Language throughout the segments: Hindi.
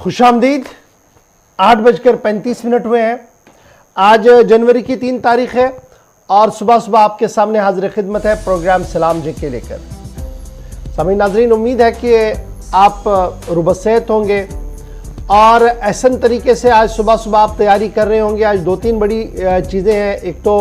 खुशामदीद। 8:35 हुए हैं। आज जनवरी की 3 तारीख है और सुबह सुबह आपके सामने हाजिर खिदमत है प्रोग्राम सलाम जे के लेकर। सामीन नाजरीन, उम्मीद है कि आप रुबसेहत होंगे और ऐसन तरीके से आज सुबह सुबह आप तैयारी कर रहे होंगे। आज 2-3 बड़ी चीज़ें हैं। एक तो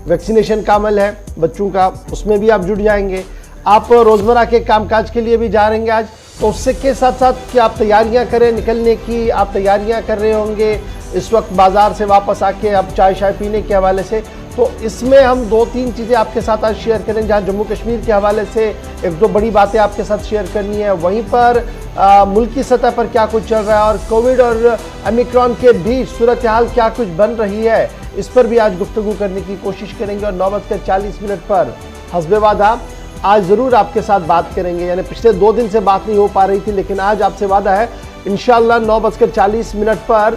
वैक्सीनेशन का अमल है बच्चों का, उसमें भी आप जुड़ जाएंगे। आप रोज़मर्रा के कामकाज के लिए भी जा रहेंगे आज, तो उससे के साथ साथ कि आप तैयारियां करें निकलने की, आप तैयारियां कर रहे होंगे इस वक्त बाज़ार से वापस आके अब चाय शाय पीने के हवाले से। तो इसमें हम 2-3 चीज़ें आपके साथ आज शेयर करें, जहाँ जम्मू कश्मीर के हवाले से 1-2 बड़ी बातें आपके साथ शेयर करनी है। वहीं पर मुल्क की सतह पर क्या कुछ चल रहा है और कोविड और ओमिक्रॉन के बीच सूरत हाल क्या कुछ बन रही है, इस पर भी आज गुफ्तगू करने की कोशिश करेंगे। और 9:40 पर हस्बे वादा आज ज़रूर आपके साथ बात करेंगे। यानी पिछले 2 दिन से बात नहीं हो पा रही थी, लेकिन आज आपसे वादा है इंशाअल्लाह 9:40 पर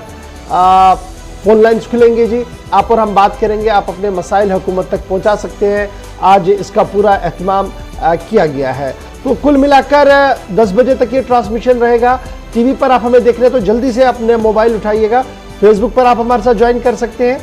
फ़ोन लाइन्स खुलेंगे जी, आप और हम बात करेंगे। आप अपने मसाइल हुकूमत तक पहुंचा सकते हैं। आज इसका पूरा एहतमाम किया गया है। तो कुल मिलाकर 10 बजे तक ये ट्रांसमिशन रहेगा। टीवी पर आप हमें देख रहे हैं तो जल्दी से अपने मोबाइल उठाइएगा। फेसबुक पर आप हमारे साथ ज्वाइन कर सकते हैं,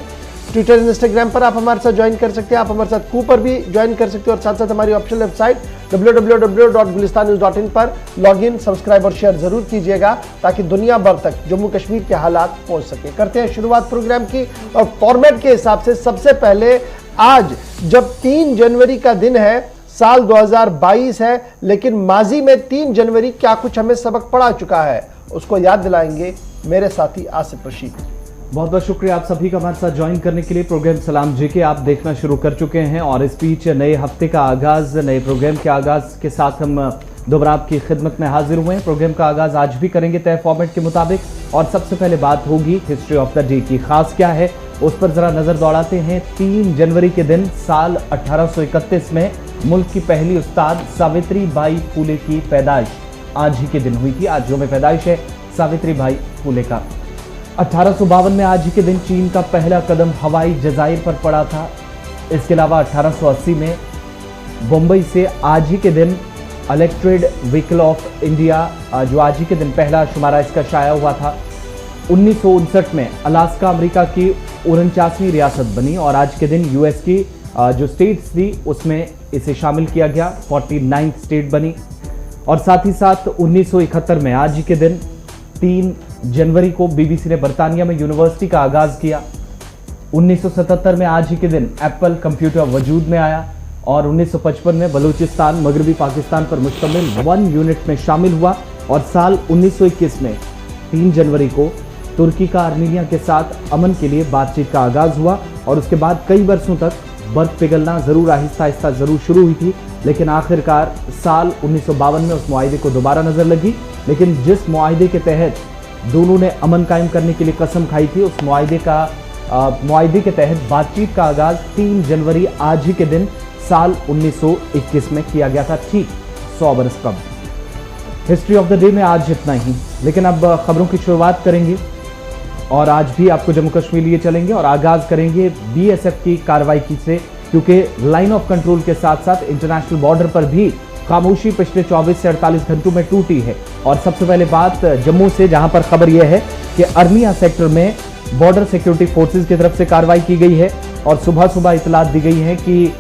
ट्विटर इंस्टाग्राम पर आप हमारे साथ ज्वाइन कर सकते हैं, आप हमारे साथ कू पर भी ज्वाइन कर सकते हैं और साथ साथ हमारी ऑफिशियल वेबसाइट www.gulistannews.in पर लॉगिन, सब्सक्राइब और शेयर जरूर कीजिएगा ताकि दुनिया भर तक जम्मू कश्मीर के हालात पहुंच सके। करते हैं शुरुआत प्रोग्राम की और फॉर्मेट के हिसाब से सबसे पहले आज जब 3 जनवरी का दिन है, साल 2022 है, लेकिन माजी में 3 जनवरी क्या कुछ हमें सबक पढ़ा चुका है उसको याद दिलाएंगे मेरे साथी आसिफ रशीद। बहुत बहुत शुक्रिया आप सभी का हमारे साथ ज्वाइन करने के लिए। प्रोग्राम सलाम जे के आप देखना शुरू कर चुके हैं और इस बीच नए हफ्ते का आगाज, नए प्रोग्राम के आगाज के साथ हम दोबारा आपकी खिदमत में हाजिर हुए हैं। प्रोग्राम का आगाज आज भी करेंगे तय फॉर्मेट के मुताबिक और सबसे पहले बात होगी हिस्ट्री ऑफ द डे की। खास क्या है उस पर जरा नजर दौड़ाते हैं। 3 जनवरी के दिन साल 1831 में मुल्क की पहली उस्ताद सावित्री बाई फूले की पैदाइश आज ही के दिन हुई थी। आज जो में पैदाइश है सावित्री बाई फूले का। 1852 में आज ही के दिन चीन का पहला कदम हवाई जजायर पर पड़ा था। इसके अलावा 1880 में बम्बई से आज ही के दिन इलेक्ट्रिक व्हीकल ऑफ इंडिया जो आज ही के दिन पहला शुमारा इसका शाया हुआ था। 1959 में अलास्का अमेरिका की 49वीं रियासत बनी और आज के दिन यूएस की जो स्टेट्स थी उसमें इसे शामिल किया गया, 49th स्टेट बनी। और साथ ही साथ 1971 में आज ही के दिन 3 जनवरी को बीबीसी ने बर्तानिया में यूनिवर्सिटी का आगाज किया। 1977 में आज ही के दिन एप्पल कंप्यूटर वजूद में आया और 1955 में बलूचिस्तान मगरबी पाकिस्तान पर मुश्तमिल 1 यूनिट में शामिल हुआ। और साल 1921 में 3 जनवरी को तुर्की का आर्मीनिया के साथ अमन के लिए बातचीत का आगाज हुआ और उसके बाद कई वर्षों तक बर्फ पिघलना जरूर आहिस्ता आहिस्ता जरूर शुरू हुई थी, लेकिन आखिरकार साल 1952 में उस मुआहिदे को दोबारा नजर लगी। लेकिन जिस मुआहिदे के तहत दोनों ने अमन कायम करने के लिए कसम खाई थी, उस मुआहिदे के तहत बातचीत का आगाज 3 जनवरी आज ही के दिन साल 1921 में किया गया था, ठीक 100 बरस कब। हिस्ट्री ऑफ द डे में आज इतना ही, लेकिन अब खबरों की शुरुआत करेंगे और आज भी आपको जम्मू कश्मीर लिए चलेंगे और आगाज करेंगे बीएसएफ की कार्रवाई की से, क्योंकि लाइन ऑफ कंट्रोल के साथ साथ इंटरनेशनल बॉर्डर पर भी खामोशी पिछले 24 से 48 घंटों में टूटी है। और सबसे पहले बात जम्मू से, जहां पर खबर यह है कि अर्निया सेक्टर में बॉर्डर सिक्योरिटी फोर्सेज की तरफ से कार्रवाई की गई है और सुबह सुबह इतलात दी गई है कि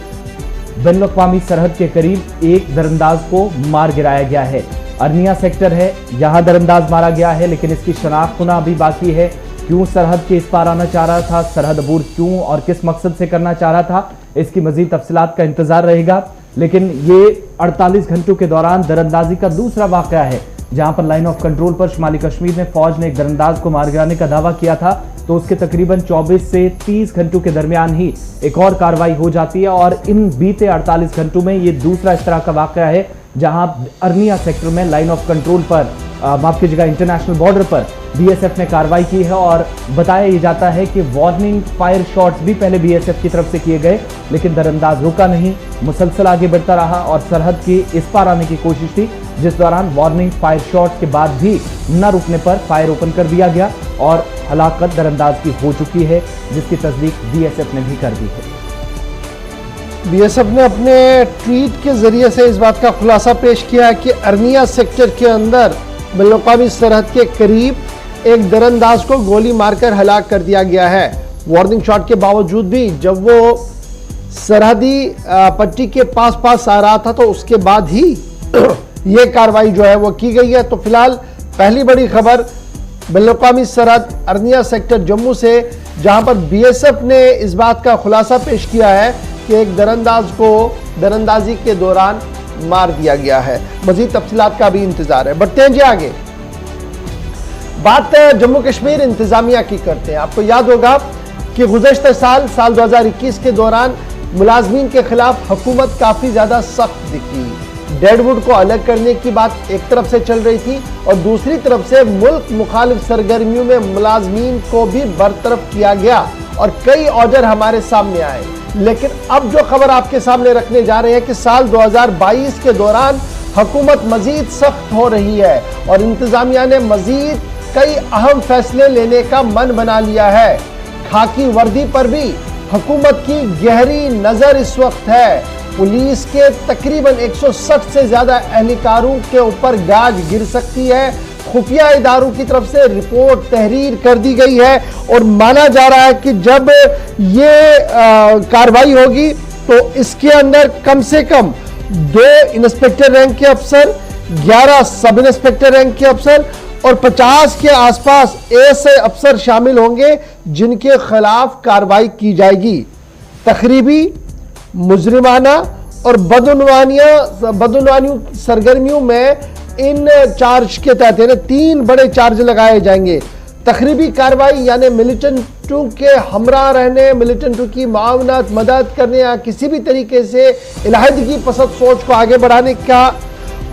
बैनुल-अक़वामी सरहद के करीब एक दरअंदाज को मार गिराया गया है। अर्निया सेक्टर है, यहां दरअंदाज मारा गया है, लेकिन इसकी शनाख्त होना अभी बाकी है। क्यों सरहद के इस पार आना चाह रहा था, सरहद अबूर क्यों और किस मकसद से करना चाह रहा था, इसकी मजीद तफसीलात का इंतजार रहेगा। लेकिन ये 48 घंटों के दौरान दरअंदाजी का दूसरा वाकया है, जहां पर लाइन ऑफ कंट्रोल पर शुमाली कश्मीर में फौज ने एक दरअंदाज को मार गिराने का दावा किया था, तो उसके तकरीबन 24 से 30 घंटों के दरमियान ही एक और कार्रवाई हो जाती है। और इन बीते 48 घंटों में ये दूसरा इस तरह का वाकया है जहां अर्निया सेक्टर में लाइन ऑफ कंट्रोल पर, माफ कीजिएगा, इंटरनेशनल बॉर्डर पर बीएसएफ ने कार्रवाई की है। और बताया ये जाता है कि वार्निंग फायर शॉट्स भी पहले बीएसएफ की तरफ से किए गए, लेकिन दरअंदाज रुका नहीं, मुसलसल आगे बढ़ता रहा और सरहद की इस पार आने की कोशिश थी, जिस दौरान वार्निंग फायर शॉट्स के बाद भी न रुकने पर फायर ओपन कर दिया गया और हलाकत दरअंदाज की हो चुकी है, जिसकी तस्दीक बीएसएफ ने भी कर दी है। बीएसएफ ने अपने ट्वीट के जरिए से इस बात का खुलासा पेश किया है कि अर्निया सेक्टर के अंदर बैनुल-अक़वामी सरहद के करीब एक दरअंदाज को गोली मारकर हलाक कर दिया गया है। वार्निंग शॉट के बावजूद भी जब वो सरहदी पट्टी के पास आ रहा था तो उसके बाद ही ये कार्रवाई जो है वो की गई है। तो फिलहाल पहली बड़ी खबर बैनुल-अक़वामी सरहद अरनिया सेक्टर जम्मू से, जहां पर बीएसएफ ने इस बात का खुलासा पेश किया है कि एक दरअंदाज को दरअंदाजी के दौरान मार दिया गया है। मजीद तफसीलात का भी इंतजार है। बढ़ते हैं जी आगे। बात जम्मू कश्मीर इंतजामिया की करते हैं। आपको याद होगा कि गुज़श्ता साल 2021 के दौरान मुलाजमीन के खिलाफ हुकूमत काफी ज्यादा सख्त दिखी। डेडवुड को अलग करने की बात एक तरफ से चल रही थी और दूसरी तरफ से मुल्क मुखालिफ सरगर्मियों में मुलाजमीन को भी बरतरफ किया गया और कई ऑर्डर हमारे सामने आए। लेकिन अब जो खबर आपके सामने रखने जा रहे हैं कि साल 2022 के दौरान हुकूमत मजीद सख्त हो रही है और इंतजामिया ने मजीद कई अहम फैसले लेने का मन बना लिया है। खाकी वर्दी पर भी हुकूमत की गहरी नजर इस वक्त है। पुलिस के तकरीबन 160 से ज्यादा एहलकारों के ऊपर गाज गिर सकती है। खुफिया इदारों की तरफ से रिपोर्ट तहरीर कर दी गई है और माना जा रहा है कि जब ये कार्रवाई होगी तो इसके अंदर कम से कम 2 इंस्पेक्टर रैंक के अफसर, 11 सब इंस्पेक्टर रैंक के अफसर और 50 के आसपास ऐसे अफसर शामिल होंगे जिनके खिलाफ कार्रवाई की जाएगी। तखरीबी, मुजरिमाना और बदउनवानी सरगर्मियों में इन चार्ज के तहत 3 बड़े चार्ज लगाए जाएंगे। तखरीबी कार्रवाई यानी मिलिटेंटों के हमरा रहने, मिलिटेंटों की मावनत मदद करने या किसी भी तरीके से इलाहिदगी पसंद सोच को आगे बढ़ाने का।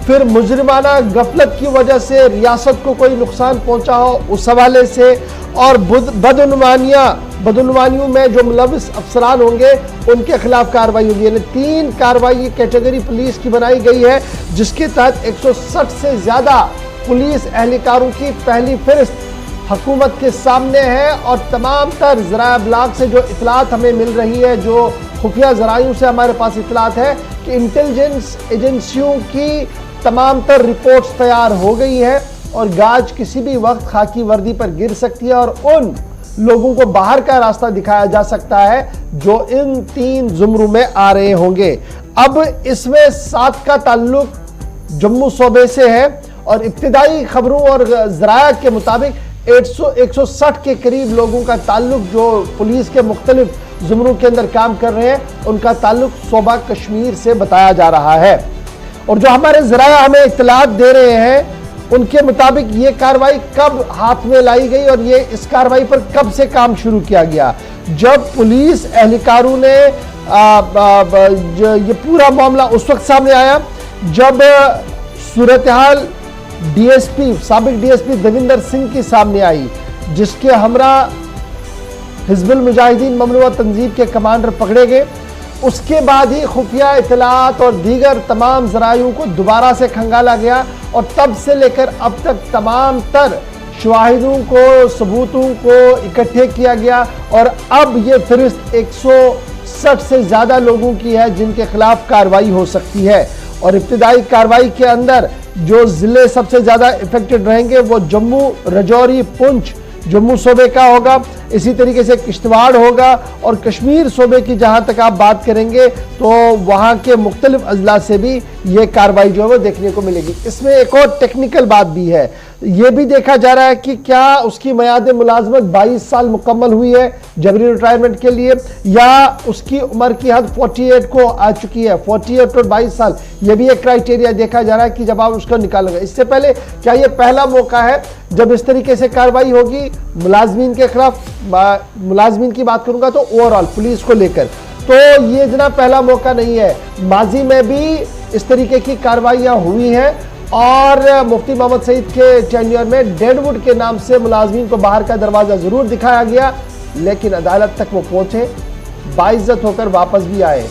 फिर मुजरिमाना गफलत की वजह से रियासत को कोई नुकसान पहुंचा हो उस हवाले से, और बदउनवानियों में जो मुलविस अफसरान होंगे उनके खिलाफ कार्रवाई होगी। यानी 3 कार्रवाई कैटेगरी पुलिस की बनाई गई है जिसके तहत 160 से ज्यादा पुलिस एहलकारों की पहली फहरिस्त हुकूमत के सामने है। और तमाम तर ज़राए अबलाग से जो इतलात हमें मिल रही है, जो खुफिया ज़राइयों से हमारे पास इतलात है कि इंटेलिजेंस एजेंसियों की तमाम तर रिपोर्ट्स तैयार हो गई है और गाज किसी भी वक्त खाकी वर्दी पर गिर सकती है और उन लोगों को बाहर का रास्ता दिखाया जा सकता है जो इन 3 जुमरों में आ रहे होंगे। अब इसमें 7 का ताल्लुक जम्मू सूबे से है और इब्तिदाई खबरों और ज़राया के मुताबिक 160 के करीब लोगों का ताल्लुक जो पुलिस के मुख्तलिफ जुमरों के अंदर काम कर रहे हैं उनका ताल्लुक सूबा कश्मीर से बताया जा रहा है। और जो हमारे ज़राया हमें इत्तलात दे रहे हैं उनके मुताबिक ये कार्रवाई कब हाथ में लाई गई और ये इस कार्रवाई पर कब से काम शुरू किया गया। जब पुलिस एहलकारों ने ये पूरा मामला उस वक्त सामने आया जब सूरत हाल डीएसपी, साबिक डीएसपी देविंदर सिंह की सामने आई, जिसके हमरा हिजबुल मुजाहिदीन ममनुआ तंजीब के कमांडर पकड़े गए। उसके बाद ही खुफिया इतलात और दीगर तमाम ज़राइयों को दोबारा से खंगाला गया और तब से लेकर अब तक तमाम तर शवाहिदों को, सबूतों को इकट्ठे किया गया और अब ये फहरिस्त 160 से ज़्यादा लोगों की है जिनके खिलाफ कार्रवाई हो सकती है। और इब्तिदाई कार्रवाई के अंदर जो ज़िले सबसे ज़्यादा इफेक्टेड रहेंगे वो जम्मू, रजौरी, पुंछ जम्मू सूबे का होगा, इसी तरीके से किश्तवाड़ होगा और कश्मीर सूबे की जहां तक आप बात करेंगे तो वहां के मुख्तलिफ अजला से भी ये कार्रवाई जो है वो देखने को मिलेगी। इसमें एक और टेक्निकल बात भी है, ये भी देखा जा रहा है कि क्या उसकी मियाद मुलाजमत 22 साल मुकम्मल हुई है जबरी रिटायरमेंट के लिए या उसकी उम्र की हद 48 को आ चुकी है। 48 और 22 साल ये भी एक क्राइटेरिया देखा जा रहा है कि जब आप उसको निकालेंगे। इससे पहले क्या ये पहला मौका है जब इस तरीके से कार्रवाई होगी मुलाजमीन के खिलाफ? मुलाजमीन की बात करूंगा तो ओवरऑल पुलिस को लेकर तो ये जनाब पहला मौका नहीं है। माजी में भी इस तरीके की कार्रवाइयां हुई हैं और मुफ्ती मोहम्मद सईद के टेन्योर में डेडवुड के नाम से मुलाजमीन को बाहर का दरवाजा जरूर दिखाया गया, लेकिन अदालत तक वो पहुंचे, बाइज्जत होकर वापस भी आए,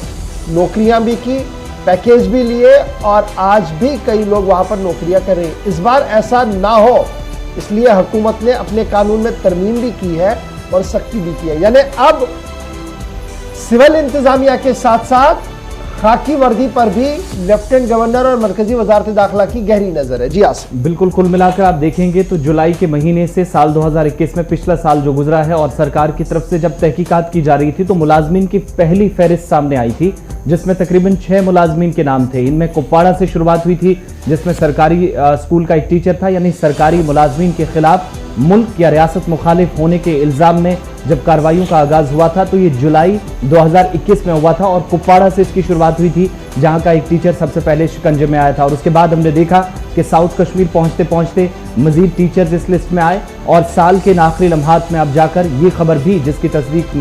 नौकरियां भी की, पैकेज भी लिए और आज भी कई लोग वहां पर नौकरियां कर रहे हैं। इस बार ऐसा ना हो इसलिए हुकूमत ने अपने कानून में तरमीम भी की है और सख्ती भी की है। यानी अब सिविल इंतजामिया के साथ साथ खाकी वर्दी पर भी लेफ्टिनेंट गवर्नर और मरकजी वजारत दाखिला की गहरी नजर है। जी आसिम। बिल्कुल, कुल मिलाकर आप देखेंगे तो जुलाई के महीने से साल 2021 में पिछला साल जो गुजरा है और सरकार की तरफ से जब तहकीकात की जा रही थी तो मुलाजमीन की पहली फहरिस्त सामने आई थी जिसमें तकरीबन 6 मुलाजमीन के नाम थे। इनमें कुपवाड़ा से शुरुआत हुई थी जिसमें सरकारी स्कूल का एक टीचर था, यानी सरकारी मुलाजमीन के खिलाफ मुल्क या रियासत मुखालिफ होने के इल्जाम में जब कार्रवाइयों का आगाज हुआ था तो ये जुलाई 2021 में हुआ था और कुपवाड़ा से इसकी शुरुआत हुई थी जहां का एक टीचर सबसे पहले शिकंजे में आया था। और उसके बाद हमने देखा कि साउथ कश्मीर पहुंचते पहुंचते मजीद टीचर्स इस लिस्ट में आए और साल के आखिरी लम्हात में अब जाकर ये खबर भी जिसकी तस्दीक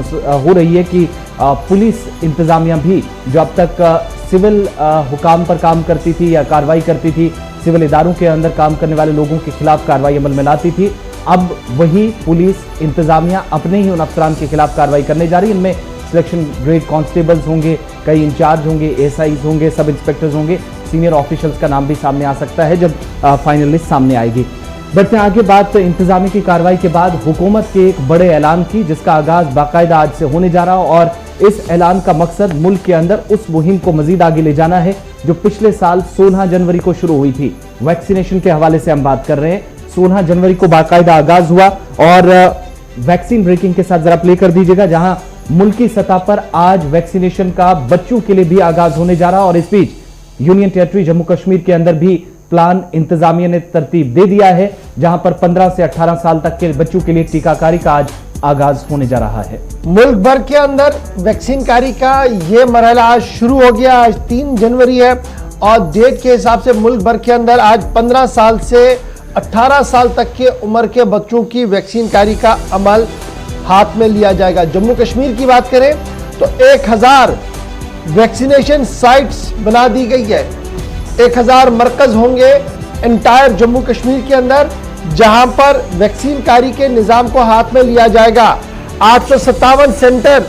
हो रही है कि पुलिस इंतजामिया भी जो अब तक सिविल हुकाम पर काम करती थी या कार्रवाई करती थी, सिविल इदारों के अंदर काम करने वाले लोगों के खिलाफ कार्रवाई अमल में लाती थी, अब वही पुलिस इंतजामिया अपने ही उन अफसरान के खिलाफ कार्रवाई करने जा रही है। इनमें सिलेक्शन ग्रेड कांस्टेबल्स होंगे, कई इंचार्ज होंगे, एसआईज होंगे, सब इंस्पेक्टर्स होंगे, सीनियर ऑफिशियल्स का नाम भी सामने आ सकता है जब फाइनल लिस्ट सामने आएगी। बढ़ते आगे बात इंतजामी की कार्रवाई के बाद हुकूमत के एक बड़े ऐलान की जिसका आगाज बाकायदा आज से होने जा रहा है और इस ऐलान का मकसद मुल्क के अंदर उस मुहिम को मजीद आगे ले जाना है जो पिछले साल 16 जनवरी को शुरू हुई थी। वैक्सीनेशन के हवाले से हम बात कर रहे हैं। 16 जनवरी को बाकायदा आगाज हुआ और वैक्सीन ब्रेकिंग के साथ जरा प्ले कर दीजिएगा जहां मुल्की सतह पर आज वैक्सीनेशन का बच्चों के लिए भी आगाज होने जा रहा है और इस बीच यूनियन टेरिटरी जम्मू कश्मीर के अंदर भी प्लान इंतजामिया ने तरतीब दे दिया है जहां पर 15 से 18 साल तक के बच्चों के लिए टीकाकारी का आज आगाज होने जा रहा है। मुल्क भर के अंदर वैक्सीन कारी का ये मरहला आज शुरू हो गया। आज 3 जनवरी है और डेट के हिसाब से मुल्क भर के अंदर आज 15 साल से 18 साल तक के उम्र के बच्चों की वैक्सीन कारी का अमल हाथ में लिया जाएगा। जम्मू कश्मीर की बात करें तो 1000 वैक्सीनेशन साइट्स बना दी गई है। 1000 मरकज होंगे एंटायर जम्मू कश्मीर के अंदर जहां पर वैक्सीन कारी के निजाम को हाथ में लिया जाएगा। 857 सेंटर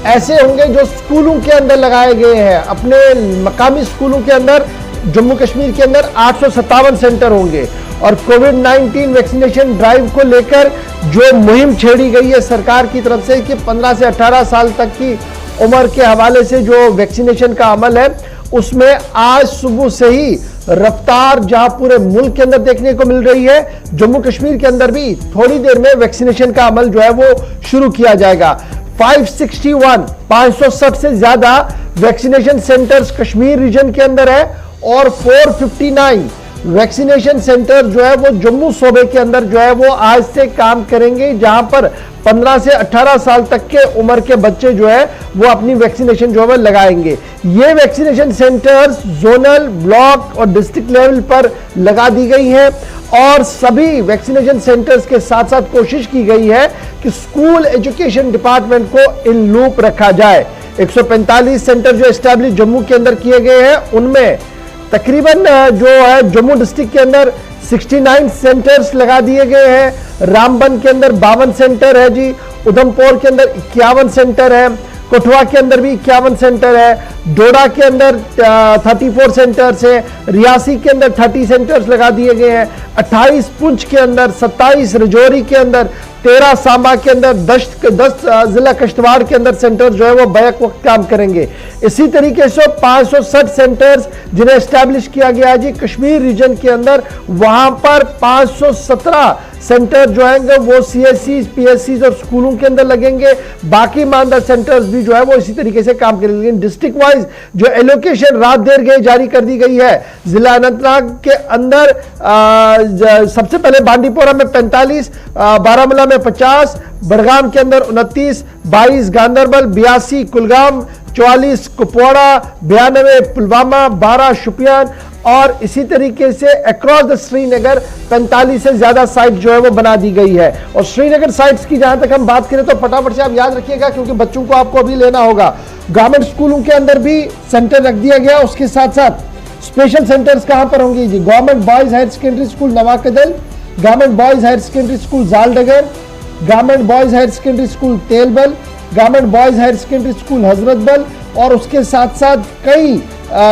ऐसे होंगे जो स्कूलों के अंदर लगाए गए हैं। अपने मकामी स्कूलों के अंदर जम्मू कश्मीर के अंदर 857 सेंटर होंगे और कोविड-19 वैक्सीनेशन ड्राइव को लेकर जो मुहिम छेड़ी गई है सरकार की तरफ से कि 15 से 18 साल तक की उम्र के हवाले से जो वैक्सीनेशन का अमल है उसमें आज सुबह से ही रफ्तार जहां पूरे मुल्क के अंदर देखने को मिल रही है, जम्मू कश्मीर के अंदर भी थोड़ी देर में वैक्सीनेशन का अमल जो है वो शुरू किया जाएगा। 560 से ज्यादा वैक्सीनेशन सेंटर्स कश्मीर रीजन के अंदर है और 459 वैक्सीनेशन सेंटर जो है वो जम्मू सूबे के अंदर जो है वो आज से काम करेंगे जहां पर 15 से 18 साल तक के उम्र के बच्चे जो है वो अपनी वैक्सीनेशन जो है लगाएंगे। ये वैक्सीनेशन सेंटर्स जोनल, ब्लॉक और डिस्ट्रिक्ट लेवल पर लगा दी गई है और सभी वैक्सीनेशन सेंटर्स के साथ साथ कोशिश की गई है कि स्कूल एजुकेशन डिपार्टमेंट को इन लूप रखा जाए। 145 सेंटर जो एस्टैब्लिश जम्मू के अंदर किए गए हैं उनमें तकरीबन जो है जम्मू डिस्ट्रिक्ट के अंदर 69 सेंटर्स लगा दिए गए हैं। रामबन के अंदर 52 सेंटर है जी, उधमपुर के अंदर 51 सेंटर है, कठुआ के अंदर भी 51 सेंटर है, डोडा के अंदर 34 सेंटर्स है, रियासी के अंदर 30 सेंटर्स लगा दिए गए हैं, 28 पुंछ के अंदर, 27 रजौरी के अंदर, 13 सांबा के अंदर, 10 जिला कश्तवाड़ के अंदर सेंटर जो है वो बैक वक्त काम करेंगे। इसी तरीके से 560 सेंटर्स जिन्हें एस्टैब्लिश किया गया है जी कश्मीर रीजन के अंदर, वहां पर 517 सेंटर जो है वो सीएससी, पीएससी और स्कूलों के अंदर लगेंगे। बाकी मानदार सेंटर्स भी जो है वो इसी तरीके से काम करेंगे। लेकिन डिस्ट्रिक्ट वाइज जो एलोकेशन रात देर गए जारी कर दी गई है। जिला अनंतनाग के अंदर सबसे पहले बांडीपोरा में 45, बारामूला में 50, बड़गाम के अंदर 29, 22 गांधरबल, 82 कुलगाम, 44 कुपवाड़ा, 92 पुलवामा, 12 शुपियान और इसी तरीके से अक्रॉस द श्रीनगर 45 से ज्यादा साइट जो है वो बना दी गई है। और श्रीनगर साइट्स की जहां तक हम बात करें तो फटाफट से आप याद रखिएगा क्योंकि बच्चों को आपको अभी लेना होगा। गवर्नमेंट स्कूलों के अंदर भी सेंटर रख दिया गया। उसके साथ साथ स्पेशल सेंटर्स कहां पर होंगे जी? Government boys higher secondary school Nawakadal, government boys higher secondary school Jaldagar, government boys higher secondary school Telbal, government boys higher secondary school Hazratbal और उसके साथ साथ कई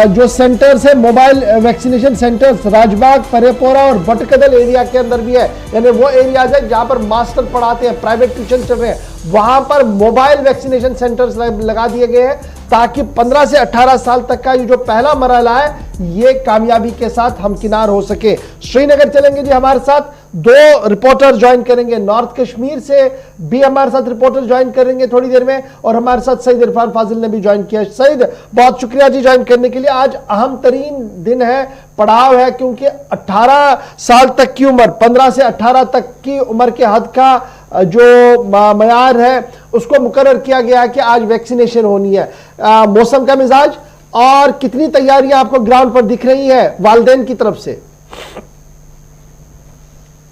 जो सेंटर्स है, mobile vaccination centres Rajbagh, Parimpora और भटकदल एरिया के अंदर भी है। यानी वो एरियाज है जहां पर मास्टर पढ़ाते हैं, प्राइवेट ट्यूशन चल रहे हैं, वहां पर मोबाइल वैक्सीनेशन सेंटर्स लगा दिए गए हैं ताकि 15 से 18 साल तक का ये जो पहला मरहला है ये कामयाबी के साथ हमकिनार हो सके। श्रीनगर चलेंगे जी, हमारे साथ 2 रिपोर्टर ज्वाइन करेंगे। नॉर्थ कश्मीर से भी हमारे साथ रिपोर्टर ज्वाइन करेंगे थोड़ी देर में, और हमारे साथ सईद इरफान फाजिल ने भी ज्वाइन किया। सईद, बहुत शुक्रिया जी ज्वाइन करने के लिए। आज अहम तरीन दिन है, पड़ाव है, क्योंकि 18 साल तक की उम्र, 15 से 18 तक की उम्र के हद का जो मयार है उसको मुकर्रर किया गया है कि आज वैक्सीनेशन होनी है। मौसम का मिजाज और कितनी तैयारियां आपको ग्राउंड पर दिख रही है वालिदैन की तरफ से?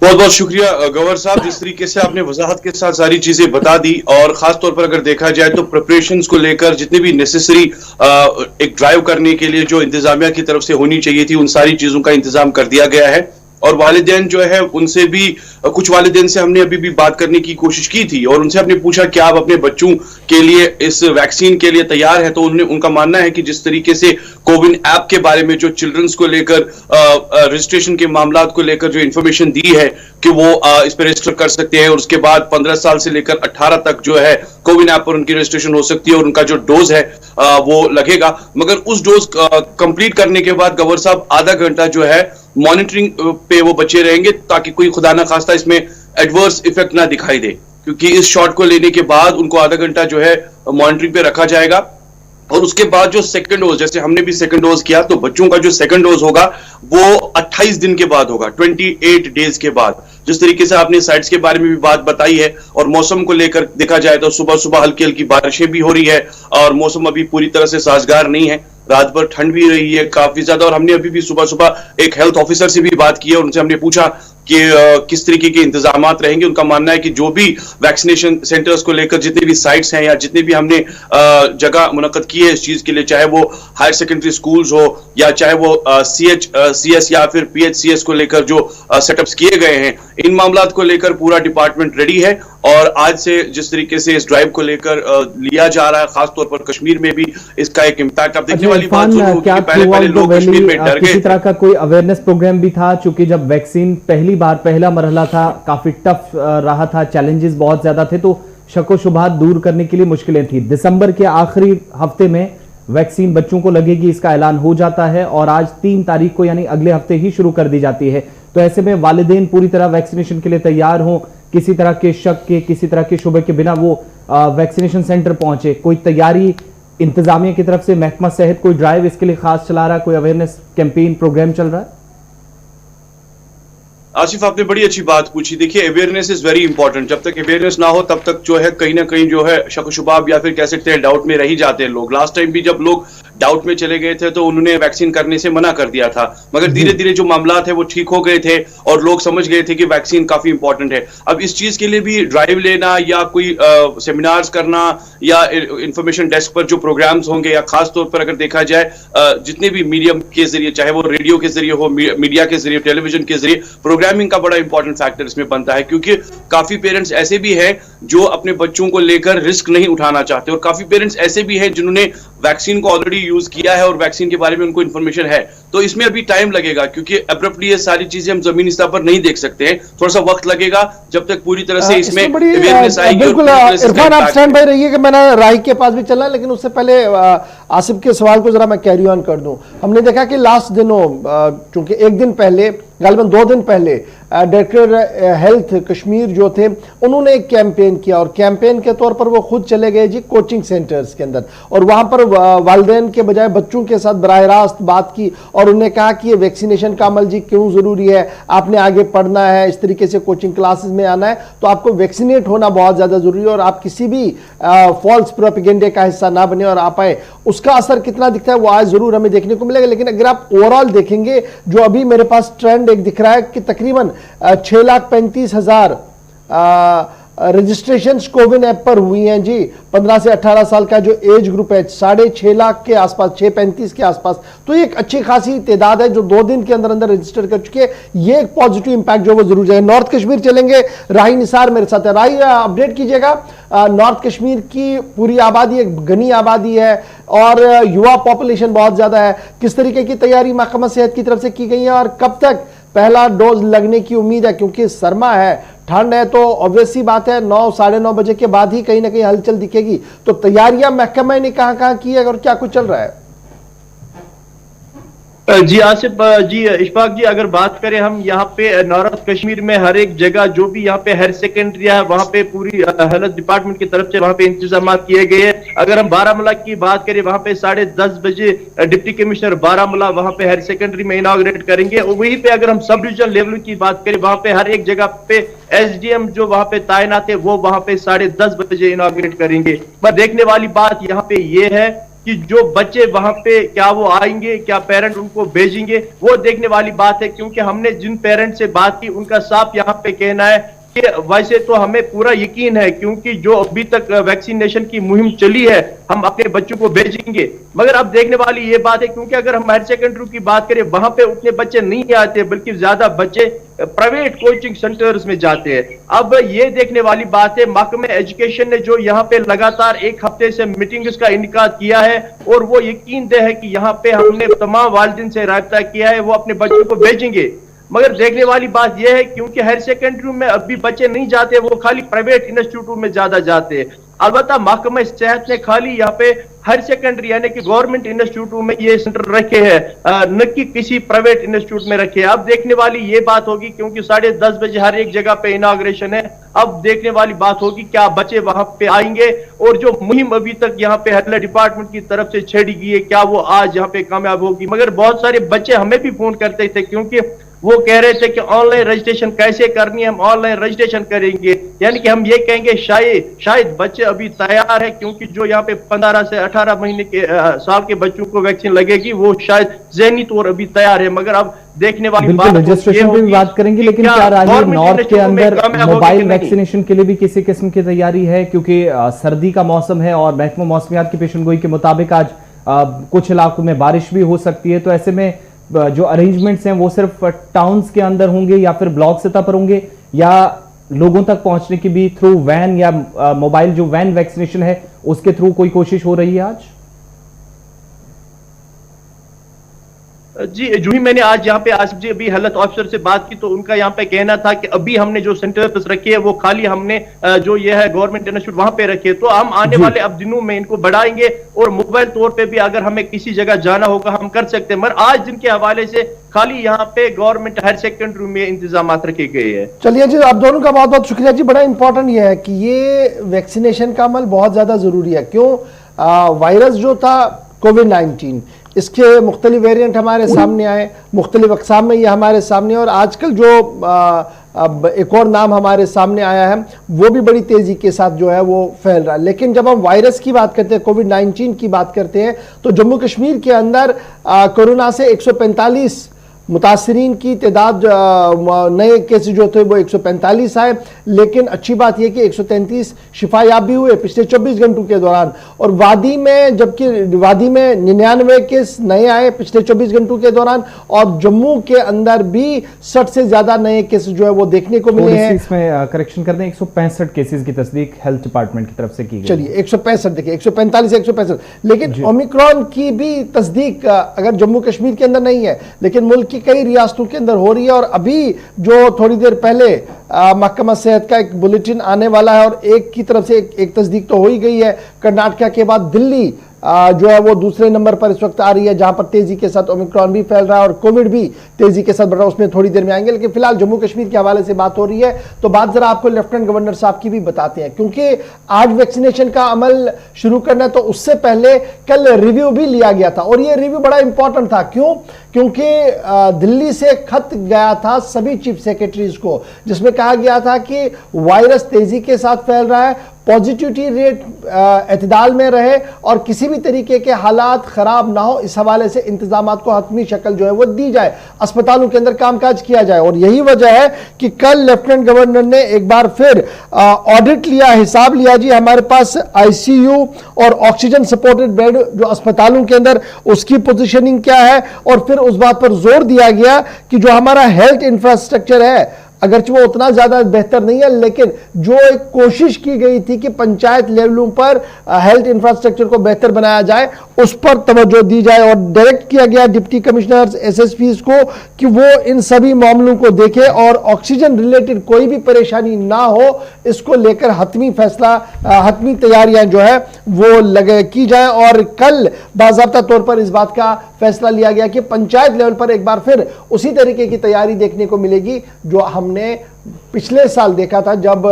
बहुत बहुत शुक्रिया गवर साहब, जिस तरीके से आपने वजाहत के साथ सारी चीजें बता दी। और खास तौर पर अगर देखा जाए तो प्रिपरेशंस को लेकर जितनी भी नेसेसरी एक ड्राइव करने के लिए जो इंतजामिया की तरफ से होनी चाहिए थी, उन सारी चीजों का इंतजाम कर दिया गया है। और वालिदैन जो है उनसे भी, कुछ वालिदैन से हमने अभी भी बात करने की कोशिश की थी और उनसे हमने पूछा कि आप अपने बच्चों के लिए इस वैक्सीन के लिए तैयार हैं, तो उनका मानना है कि जिस तरीके से कोविन ऐप के बारे में जो चिल्ड्रंस को लेकर रजिस्ट्रेशन के मामला को लेकर जो इंफॉर्मेशन दी है कि वो इस पर रजिस्टर कर सकते हैं और उसके बाद 15 साल से लेकर 18 तक जो है कोविन ऐप पर उनकी रजिस्ट्रेशन हो सकती है और उनका जो डोज है वो लगेगा। मगर उस डोज कंप्लीट करने के बाद गवर साहब आधा घंटा जो है मॉनिटरिंग पे वो बचे रहेंगे ताकि कोई खुदा ना खास्ता इसमें एडवर्स इफेक्ट ना दिखाई दे, क्योंकि इस शॉट को लेने के बाद उनको आधा घंटा जो है मॉनिटरिंग पे रखा जाएगा। और उसके बाद जो सेकंड डोज, जैसे हमने भी सेकंड डोज किया, तो बच्चों का जो सेकंड डोज होगा वो 28 दिन के बाद होगा, 28 डेज के बाद। जिस तरीके से आपने साइट्स के बारे में भी बात बताई है और मौसम को लेकर देखा जाए तो सुबह सुबह हल्की हल्की बारिशें भी हो रही है और मौसम अभी पूरी तरह से साजगार नहीं है, रात भर ठंड भी रही है काफी ज्यादा। और हमने अभी भी सुबह सुबह एक हेल्थ ऑफिसर से भी बात की है और उनसे हमने पूछा कि किस तरीके के इंतजामात रहेंगे। उनका मानना है कि जो भी वैक्सीनेशन सेंटर्स को लेकर जितने भी साइट्स हैं या जितने भी हमने जगह मुनक्कद की है इस चीज के लिए, चाहे वो हायर सेकेंडरी स्कूल्स हो या चाहे वो CHCS या फिर PHCS को लेकर जो सेटअप्स किए गए हैं, इन मामलात को लेकर पूरा डिपार्टमेंट रेडी है। और आज से जिस तरीके से इस ड्राइव को लेकर लिया जा रहा है, खासतौर पर कश्मीर में भी इसका एक इम्पैक्ट आप देखने वाली बात जरूर होगी कि पहले लोग कश्मीर में डर गए। किसी तरह का कोई अवेयरनेस प्रोग्राम भी था, चूंकि जब वैक्सीन पहला मरहला था, काफी टफ रहा था, चैलेंजेस बहुत ज्यादा थे, तो शक व शुबहात दूर करने के लिए मुश्किलें थी। दिसंबर के आखिरी हफ्ते में वैक्सीन बच्चों को लगेगी, इसका ऐलान हो जाता है और आज 3 तारीख को यानी अगले हफ्ते ही शुरू कर दी जाती है। तो ऐसे में वालिदैन पूरी तरह वैक्सीनेशन के लिए तैयार हों, किसी तरह के शक के, किसी तरह के शुबे के बिना वो वैक्सीनेशन सेंटर पहुंचे। कोई तैयारी इंतजामिया की तरफ से, महकमा सेहत कोई ड्राइव इसके लिए खास चला रहा है, कोई अवेयरनेस कैंपेन प्रोग्राम चल रहा है? आसिफ, आपने बड़ी अच्छी बात पूछी। देखिए, अवेयरनेस इज वेरी इंपॉर्टेंट। जब तक अवेयरनेस ना हो तब तक जो है कहीं ना कहीं जो है शक शुबाब या फिर कह सकते हैं डाउट में रह ही जाते हैं लोग। लास्ट टाइम भी जब लोग डाउट में चले गए थे तो उन्होंने वैक्सीन करने से मना कर दिया था, मगर धीरे धीरे जो मामला थे वो ठीक हो गए थे और लोग समझ गए थे कि वैक्सीन काफी इंपॉर्टेंट है। अब इस चीज के लिए भी ड्राइव लेना या कोई सेमिनार्स करना या इंफॉर्मेशन डेस्क पर जो प्रोग्राम्स होंगे, या खास तौर पर अगर देखा जाए जितने भी मीडियम के जरिए, चाहे वो रेडियो के जरिए हो, मीडिया के जरिए, टेलीविजन के जरिए, प्रोग्रामिंग का बड़ा इंपॉर्टेंट फैक्टर इसमें बनता है। क्योंकि काफी पेरेंट्स ऐसे भी हैं जो अपने बच्चों को लेकर रिस्क नहीं उठाना चाहते और काफी पेरेंट्स ऐसे भी हैं जिन्होंने वैक्सीन को ऑलरेडी यूज किया है और वैक्सीन के बारे में उनको इंफॉर्मेशन है। तो इसमें अभी टाइम लगेगा क्योंकि अब्रप्टली ये सारी चीजें हम जमीनी स्तर पर नहीं देख सकते हैं, थोड़ा सा वक्त लगेगा जब तक पूरी तरह से इसमें अवेयरनेस आएगी। बिल्कुल इरफान, आप स्टैंड बाय रहिए कि मैंने राही के पास भी चलना है, लेकिन उससे पहले आसिफ के सवाल को जरा मैं कैरी ऑन कर दूं। हमने देखा कि लास्ट दिनों, चूंकि एक दिन पहले, गालिबन 2 दिन पहले डायरेक्टर हेल्थ कश्मीर जो थे उन्होंने एक कैंपेन किया और कैंपेन के तौर पर वो खुद चले गए जी कोचिंग सेंटर्स के अंदर और वहां पर वालिदैन के बजाय बच्चों के साथ बराह रास्त बात की और उन्हें कहा कि ये वैक्सीनेशन का अमल जी क्यों जरूरी है, आपने आगे पढ़ना है, इस तरीके से कोचिंग क्लासेस में आना है तो आपको वैक्सीनेट होना बहुत ज्यादा जरूरी है और आप किसी भी फॉल्स प्रोपेगेंडे का हिस्सा ना बने और आप आए। उसका असर कितना दिखता है वो आज जरूर हमें देखने को मिलेगा, लेकिन अगर आप ओवरऑल देखेंगे जो अभी मेरे पास ट्रेंड एक दिख रहा है कि तकरीबन 6,35,000 रजिस्ट्रेशन कोविन ऐप पर हुई हैं जी। 15 से 18 साल का जो एज ग्रुप है 6.5 लाख के आसपास, 635 के आसपास, तो ये एक अच्छी खासी तादाद है जो 2 दिन के अंदर अंदर रजिस्टर कर चुके हैं। ये एक पॉजिटिव इंपैक्ट जो वो जरूर जाए। नॉर्थ कश्मीर चलेंगे, राही निसार मेरे साथ है। राही अपडेट कीजिएगा, नॉर्थ कश्मीर की पूरी आबादी एक घनी आबादी है और युवा पॉपुलेशन बहुत ज्यादा है। किस तरीके की तैयारी महकमा सेहत की तरफ से की गई है और कब तक पहला डोज लगने की उम्मीद है? क्योंकि सरमा है, ठंड है, तो ऑब्वियस सी बात है 9 साढ़े 9 बजे के बाद ही कहीं ना कहीं हलचल दिखेगी। तो तैयारियां महकमा ने कहां की है और क्या कुछ चल रहा है? जी आसिफ जी, इशफाक जी, अगर बात करें हम यहाँ पे नॉर्थ कश्मीर में हर एक जगह जो भी यहाँ पे हायर सेकेंडरी है वहाँ पे पूरी हेल्थ डिपार्टमेंट की तरफ से वहाँ पे इंतजाम किए गए हैं। अगर हम बारामूला की बात करें, वहाँ पे 10:30 बजे डिप्टी कमिश्नर बारामूला वहाँ पे हायर सेकेंडरी में इनॉग्रेट करेंगे। और वहीं पे अगर हम सब डिविजन लेवल की बात करें, वहाँ पे हर एक जगह पे SDM जो वहाँ पे तैनात है वो वहाँ पे 10:30 बजे इनॉग्रेट करेंगे। पर देखने वाली बात यहाँ पे ये है कि जो बच्चे वहां पे क्या वो आएंगे, क्या पेरेंट उनको भेजेंगे, वो देखने वाली बात है। क्योंकि हमने जिन पेरेंट से बात की उनका साफ यहाँ पे कहना है कि वैसे तो हमें पूरा यकीन है, क्योंकि जो अभी तक वैक्सीनेशन की मुहिम चली है हम अपने बच्चों को भेजेंगे। मगर अब देखने वाली ये बात है, क्योंकि अगर हम हायर सेकेंडरी की बात करें वहां पे उतने बच्चे नहीं आते, बल्कि ज्यादा बच्चे प्राइवेट कोचिंग सेंटर्स में जाते हैं। अब ये देखने वाली बात है, महकमे एजुकेशन ने जो यहाँ पे लगातार 1 हफ्ते से मीटिंग्स का इनकाद किया है और वो यकीनदह है कि यहाँ पे हमने तमाम वालिदैन से राब्ता किया है, वो अपने बच्चों को भेजेंगे। मगर देखने वाली बात यह है, क्योंकि हायर सेकेंडरी में अभी बच्चे नहीं जाते, वो खाली प्राइवेट इंस्टीट्यूट में ज्यादा जाते हैं। अलबत्ता महकमा सेहत ने खाली यहाँ पे हायर सेकेंडरी यानी कि गवर्नमेंट इंस्टीट्यूट में ये सेंटर रखे हैं, न कि किसी प्राइवेट इंस्टीट्यूट में रखे हैं। अब देखने वाली ये बात होगी, क्योंकि 10:30 बजे हर एक जगह पे इनॉग्रेशन है। अब देखने वाली बात होगी क्या बच्चे वहां पे आएंगे और जो मुहिम अभी तक यहाँ पे हेल्थ डिपार्टमेंट की तरफ से छेड़ी गई है क्या वो आज यहाँ पे कामयाब होगी। मगर बहुत सारे बच्चे हमें भी फोन करते थे, क्योंकि वो कह रहे थे कि ऑनलाइन रजिस्ट्रेशन कैसे करनी है, हम ऑनलाइन रजिस्ट्रेशन करेंगे। यानी कि हम ये कहेंगे शायद बच्चे अभी तैयार है, क्योंकि जो यहाँ पे 15 से 18 महीने के साल के बच्चों को वैक्सीन लगेगी वो शायद ज़हनी तौर अभी तैयार है। मगर अब देखने वाली बात रजिस्ट्रेशन की भी बात करेंगे, लेकिन क्या राही नॉर्थ के अंदर मोबाइल वैक्सीनेशन के लिए भी किसी किस्म की तैयारी है? क्योंकि सर्दी का मौसम है और महकमा मौसमियात की पेशनगोई के मुताबिक आज कुछ इलाकों में बारिश भी हो सकती है। तो ऐसे में जो अरेंजमेंट्स हैं वो सिर्फ टाउन्स के अंदर होंगे या फिर ब्लॉक सतह पर होंगे, या लोगों तक पहुंचने की भी थ्रू वैन या मोबाइल जो वैन वैक्सीनेशन है उसके थ्रू कोई कोशिश हो रही है आज? जी, जो ही मैंने आज यहाँ पे आसिफ जी अभी हेल्थ ऑफिसर से बात की तो उनका यहाँ पे कहना था कि अभी हमने जो सेंटर्स रखे हैं वो खाली हमने जो ये है गवर्नमेंट इंस्टीट्यूट वहां पे रखे, तो हम आने वाले अब दिनों में इनको बढ़ाएंगे और मोबाइल तौर पे भी अगर हमें किसी जगह जाना होगा हम कर सकते हैं। मगर आज दिन के हवाले से खाली यहाँ पे गवर्नमेंट हायर सेकेंडरी में इंतजाम रखे गए हैं। चलिए जी, आप दोनों का बहुत बहुत शुक्रिया जी। बड़ा इंपॉर्टेंट ये है कि ये वैक्सीनेशन का अमल बहुत ज्यादा जरूरी है। क्यों? वायरस जो था कोविड-19 इसके मुख्तलिफ वेरिएंट हमारे सामने आए, मुख्तलिफ अक़साम में ये हमारे सामने, और आजकल जो अब एक और नाम हमारे सामने आया है वो भी बड़ी तेज़ी के साथ जो है वो फैल रहा है। लेकिन जब हम वायरस की बात करते हैं, कोविड-19 की बात करते हैं, तो जम्मू कश्मीर के अंदर कोरोना से 145 मुतासरीन की तादाद, नए केसेस जो थे वो 145 आए। लेकिन अच्छी बात यह कि 133 शिफायाब भी हुए पिछले 24 घंटों के दौरान, और वादी में जबकि वादी में 99 केस नए आए पिछले 24 घंटों के दौरान, और जम्मू के अंदर भी 60 से ज्यादा नए केसेस जो है वो देखने को मिले हैं। इसमें करेक्शन कर दें, 165 केसेस की तस्दीक हेल्थ डिपार्टमेंट की तरफ से की गई। चलिए 165 देखिए, 145 165, लेकिन ओमिक्रॉन की भी तस्दीक अगर जम्मू कश्मीर के अंदर नहीं है लेकिन मुल्क कई रियासतों के अंदर हो रही है। और अभी जो थोड़ी देर पहले महकमा सेहत का एक बुलेटिन आने वाला है और एक की तरफ से एक तस्दीक तो हो ही गई है। कर्नाटक के बाद दिल्ली जो है वो दूसरे नंबर पर इस वक्त आ रही है, जहां पर तेजी के साथ ओमिक्रॉन भी फैल रहा है और कोविड भी तेजी के साथ बढ़ रहा है। उसमें थोड़ी देर में आएंगे, लेकिन फिलहाल जम्मू कश्मीर के हवाले से बात हो रही है तो बात जरा आपको लेफ्टिनेंट गवर्नर साहब की भी बताते हैं, क्योंकि आज वैक्सीनेशन का अमल शुरू करना है। तो उससे पहले कल रिव्यू भी लिया गया था और ये रिव्यू बड़ा इंपॉर्टेंट था। क्यों? क्योंकि दिल्ली से खत गया था सभी चीफ सेक्रेटरीज को, जिसमें कहा गया था कि वायरस तेजी के साथ फैल रहा है, पॉजिटिविटी रेट एतदाल में रहे और किसी भी तरीके के हालात खराब ना हो, इस हवाले से इंतजामात को हतमी शक्ल जो है वो दी जाए, अस्पतालों के अंदर कामकाज किया जाए। और यही वजह है कि कल लेफ्टिनेंट गवर्नर ने एक बार फिर ऑडिट लिया, हिसाब लिया जी हमारे पास आईसीयू और ऑक्सीजन सपोर्टेड बेड जो अस्पतालों के अंदर उसकी पोजीशनिंग क्या है, और फिर उस बात पर जोर दिया गया कि जो हमारा हेल्थ इंफ्रास्ट्रक्चर है अगरचे वो उतना ज्यादा बेहतर नहीं है, लेकिन जो एक कोशिश की गई थी कि पंचायत लेवलों पर हेल्थ इंफ्रास्ट्रक्चर को बेहतर बनाया जाए उस पर तवज्जो दी जाए। और डायरेक्ट किया गया डिप्टी कमिश्नर्स एसएसपीज को कि वो इन सभी मामलों को देखें और ऑक्सीजन रिलेटेड कोई भी परेशानी ना हो, इसको लेकर हतमी फैसला, हतमी तैयारियां जो है वो लगे की जाए। और कल बाज़ाब्ता तौर पर इस बात का फैसला लिया गया कि पंचायत लेवल पर एक बार फिर उसी तरीके की तैयारी देखने को मिलेगी जो हमने पिछले साल देखा था जब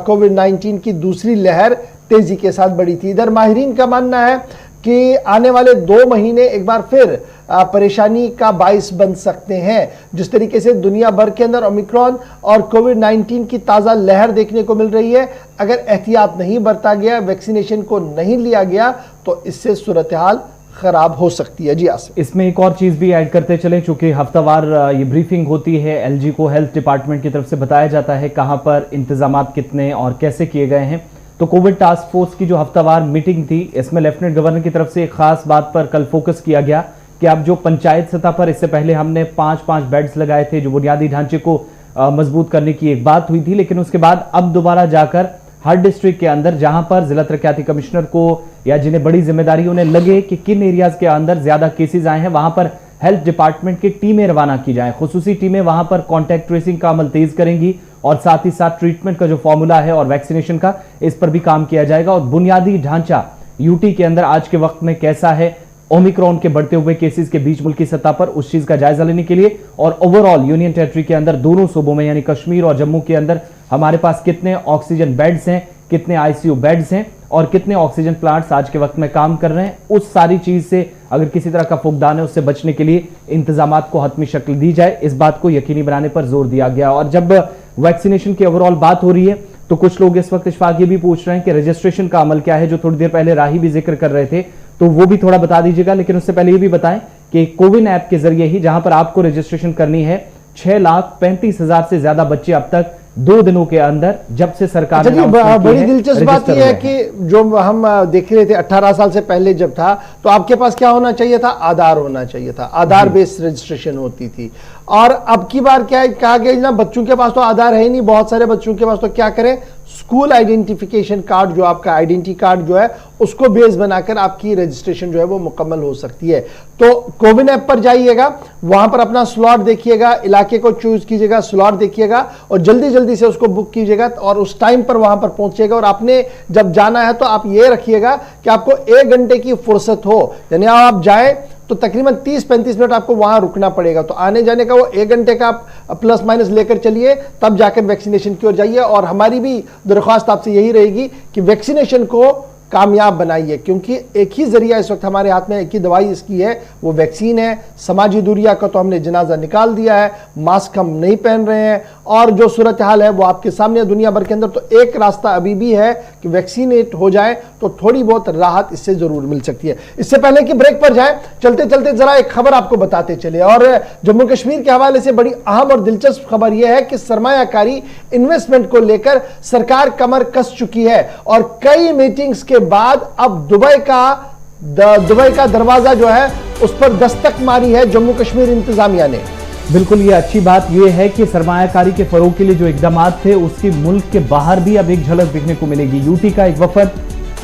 कोविड-19 की दूसरी लहर तेजी के साथ बढ़ी थी। इधर माहिरीन का मानना है कि आने वाले 2 महीने एक बार फिर परेशानी का बाइस बन सकते हैं। जिस तरीके से दुनिया भर के अंदर ओमिक्रॉन और कोविड-19 की ताज़ा लहर देखने को मिल रही है, अगर एहतियात नहीं बरता गया, वैक्सीनेशन को नहीं लिया गया तो इससे सूरत हाल खराब हो सकती है। जी आसिफ, इसमें एक और चीज भी ऐड करते चलें, चूंकि हफ्तावार ये ब्रीफिंग होती है, एलजी को हेल्थ डिपार्टमेंट की तरफ से बताया जाता है कहां पर इंतजामात कितने और कैसे किए गए हैं। तो कोविड टास्क फोर्स की जो हफ्तावार मीटिंग थी, इसमें लेफ्टिनेंट गवर्नर की तरफ से एक खास बात पर कल फोकस किया गया कि अब जो पंचायत सतह पर इससे पहले हमने 5-5 बेड्स लगाए थे, जो बुनियादी ढांचे को मजबूत करने की एक बात हुई थी, लेकिन उसके बाद अब दोबारा जाकर हर डिस्ट्रिक्ट के अंदर जहां पर जिला तरक्याती कमिश्नर को या जिन्हें बड़ी जिम्मेदारी उन्हें लगे कि किन एरियाज के अंदर ज्यादा केसेस आए हैं, वहां पर हेल्थ डिपार्टमेंट की टीमें रवाना की जाएं। खुसूसी टीमें वहां पर कॉन्टैक्ट ट्रेसिंग का अमल तेज करेंगी और साथ ही साथ ट्रीटमेंट का जो फॉर्मूला है और वैक्सीनेशन का, इस पर भी काम किया जाएगा। और बुनियादी ढांचा यूटी के अंदर आज के वक्त में कैसा है, ओमिक्रॉन के बढ़ते हुए केसेस के बीच मुल्की सतह पर, उस चीज का जायजा लेने के लिए और ओवरऑल यूनियन टेरिटरी के अंदर दोनों सूबों में यानी कश्मीर और जम्मू के अंदर हमारे पास कितने ऑक्सीजन बेड्स हैं, कितने आईसीयू बेड्स हैं और कितने ऑक्सीजन प्लांट्स आज के वक्त में काम कर रहे हैं, उस सारी चीज से अगर किसी तरह का फुकदान है उससे बचने के लिए इंतजामात को हतमी शक्ल दी जाए, इस बात को यकीनी बनाने पर जोर दिया गया। और जब वैक्सीनेशन की ओवरऑल बात हो रही है तो कुछ लोग इस वक्त इशफाक ये भी पूछ रहे हैं कि रजिस्ट्रेशन का अमल क्या है, जो थोड़ी देर पहले राही भी जिक्र कर रहे थे, तो वो भी थोड़ा बता दीजिएगा। लेकिन उससे पहले ये भी बताएं कि कोविन ऐप के जरिए ही जहां पर आपको रजिस्ट्रेशन करनी है, 6,35,000 से ज्यादा बच्चे अब तक 2 दिनों के अंदर जब से सरकार ने बड़ी दिलचस्प बात यह है कि जो हम देख रहे थे 18 साल से पहले जब था तो आपके पास क्या होना चाहिए था, आधार होना चाहिए था, आधार बेस्ड रजिस्ट्रेशन होती थी। और अब की बार क्या है, कहा गया ना बच्चों के पास तो आधार है ही नहीं, बहुत सारे बच्चों के पास तो क्या करें, स्कूल आइडेंटिफिकेशन कार्ड जो आपका आइडेंटिटी कार्ड जो है उसको बेस बनाकर आपकी रजिस्ट्रेशन जो है वो मुकम्मल हो सकती है। तो कोविन ऐप पर जाइएगा, वहां पर अपना स्लॉट देखिएगा, इलाके को चूज कीजिएगा, स्लॉट देखिएगा और जल्दी जल्दी से उसको बुक कीजिएगा और उस टाइम पर वहां पर पहुंचेगा। और आपने जब जाना है तो आप ये रखिएगा कि आपको 1 घंटे की फुर्सत हो, यानी आप जाए तो तकरीबन 30-35 मिनट आपको वहां रुकना पड़ेगा। तो आने जाने का वो 1 घंटे का आप प्लस माइनस लेकर चलिए, तब जाकर वैक्सीनेशन की ओर जाइए। और हमारी भी दरख्वास्त आपसे यही रहेगी कि वैक्सीनेशन को कामयाब बनाइए, क्योंकि एक ही जरिया इस वक्त हमारे हाथ में, एक ही दवाई इसकी है, वो वैक्सीन है। समाजी दूरिया का तो हमने जनाजा निकाल दिया है, मास्क हम नहीं पहन रहे हैं और जो सूरत हाल है वो आपके सामने दुनिया भर के अंदर। तो एक रास्ता अभी भी है कि वैक्सीनेट हो जाए तो थोड़ी बहुत राहत इससे जरूर मिल सकती है। इससे पहले कि ब्रेक पर जाए, चलते चलते जरा एक खबर आपको बताते चले। और जम्मू कश्मीर के हवाले से बड़ी अहम और दिलचस्प खबर यह है कि सरमायाकारी इन्वेस्टमेंट को लेकर सरकार कमर कस चुकी है और कई मीटिंग्स के बाद अब दुबई का दरवाजा जो है उस पर दस्तक मारी है जम्मू कश्मीर इंतजामिया ने। बिल्कुल, ये अच्छी बात यह है कि सरमायाकारी के फरोग के लिए जो इकदाम थे उसकी मुल्क के बाहर भी अब एक झलक देखने को मिलेगी। यूटी का एक वफद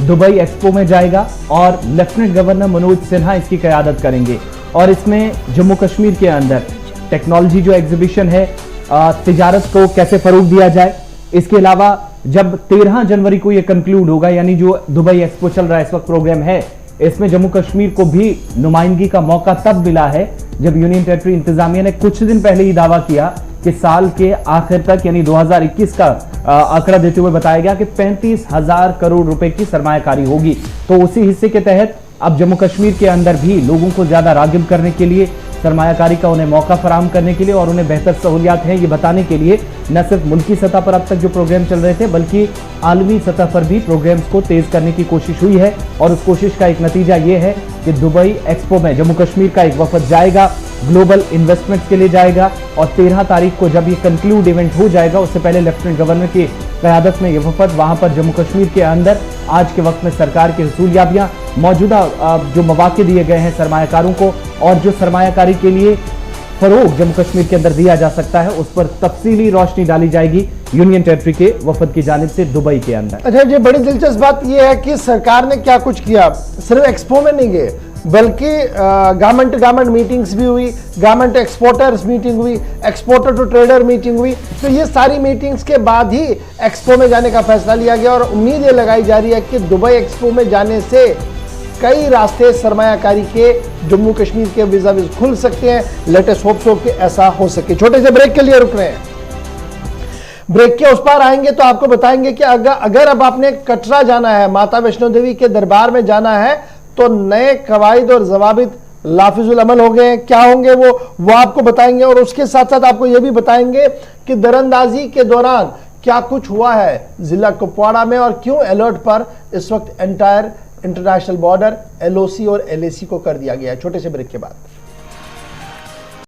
दुबई एक्सपो में जाएगा और लेफ्टिनेंट गवर्नर मनोज सिन्हा इसकी क़यादत करेंगे और इसमें जम्मू कश्मीर के अंदर टेक्नोलॉजी जो एग्जीबिशन है, तिजारत को कैसे फरोग दिया जाए, इसके अलावा जब 13 जनवरी को यह कंक्लूड होगा, यानी जो दुबई एक्सपो चल रहा है इस वक्त प्रोग्राम है, इसमें जम्मू कश्मीर को भी नुमाइंदगी का मौका तब मिला है जब यूनियन टेरिटरी इंतजामिया ने कुछ दिन पहले ही दावा किया कि साल के आखिर तक यानी 2021 का आंकड़ा देते हुए बताया गया कि 35,000 करोड़ रुपए की सरमायाकारी होगी। तो उसी हिस्से के तहत अब जम्मू कश्मीर के अंदर भी लोगों को ज्यादा रागिब करने के लिए सरमायाकारी का उन्हें मौका फराहम करने के लिए और उन्हें बेहतर सहूलियात हैं ये बताने के लिए न सिर्फ मुल्की सतह पर अब तक जो प्रोग्राम चल रहे थे बल्कि आलमी सतह पर भी प्रोग्राम्स को तेज करने की कोशिश हुई है। और उस कोशिश का एक नतीजा ये है कि दुबई एक्सपो में जम्मू कश्मीर का एक वफद जाएगा, ग्लोबल इन्वेस्टमेंट्स के लिए जाएगा और 13 तारीख को जब ये कंक्लूड इवेंट हो जाएगा उससे पहले लेफ्टिनेंट गवर्नर की क़यादत में ये वफद वहां पर जम्मू कश्मीर के अंदर आज के वक्त में सरकार की हसूलियाबियां, मौजूदा जो मौके दिए गए हैं सरमायाकारों को और जो सरमायाकारी के लिए फरोग जम्मू कश्मीर के अंदर दिया जा सकता है उस पर तफसीली रोशनी डाली जाएगी यूनियन टेरिटरी के वफद की जानिब से दुबई के अंदर। अच्छा, ये बड़ी दिलचस्प बात यह है कि सरकार ने क्या कुछ किया, सिर्फ एक्सपो में नहीं गए बल्कि गवर्नमेंट टू गवर्नमेंट मीटिंग्स भी हुई, गवर्नमेंट एक्सपोर्टर्स मीटिंग हुई, एक्सपोर्टर टू ट्रेडर मीटिंग हुई। तो ये सारी मीटिंग्स के बाद ही एक्सपो में जाने का फैसला लिया गया और उम्मीद ये लगाई जा रही है कि दुबई एक्सपो में जाने से कई रास्ते सरमायाकारी के जम्मू कश्मीर के वीजा खुल सकते हैं। लेटेस्ट होप्स हो कि ऐसा हो सके। छोटे से ब्रेक के लिए रुक रहे हैं, ब्रेक के उस पार आएंगे तो आपको बताएंगे कि अगर अब आपने कटरा जाना है, माता वैष्णो देवी के दरबार में जाना है तो नए कवायद और जवाबित लाफिजुल अमल हो गए हैं। क्या होंगे वो आपको बताएंगे और उसके साथ साथ आपको यह भी बताएंगे कि दरअंदाजी के दौरान क्या कुछ हुआ है जिला कुपवाड़ा में और क्यों अलर्ट पर इस वक्त एंटायर इंटरनेशनल बॉर्डर LOC और LAC को कर दिया गया है। छोटे से ब्रेक के बाद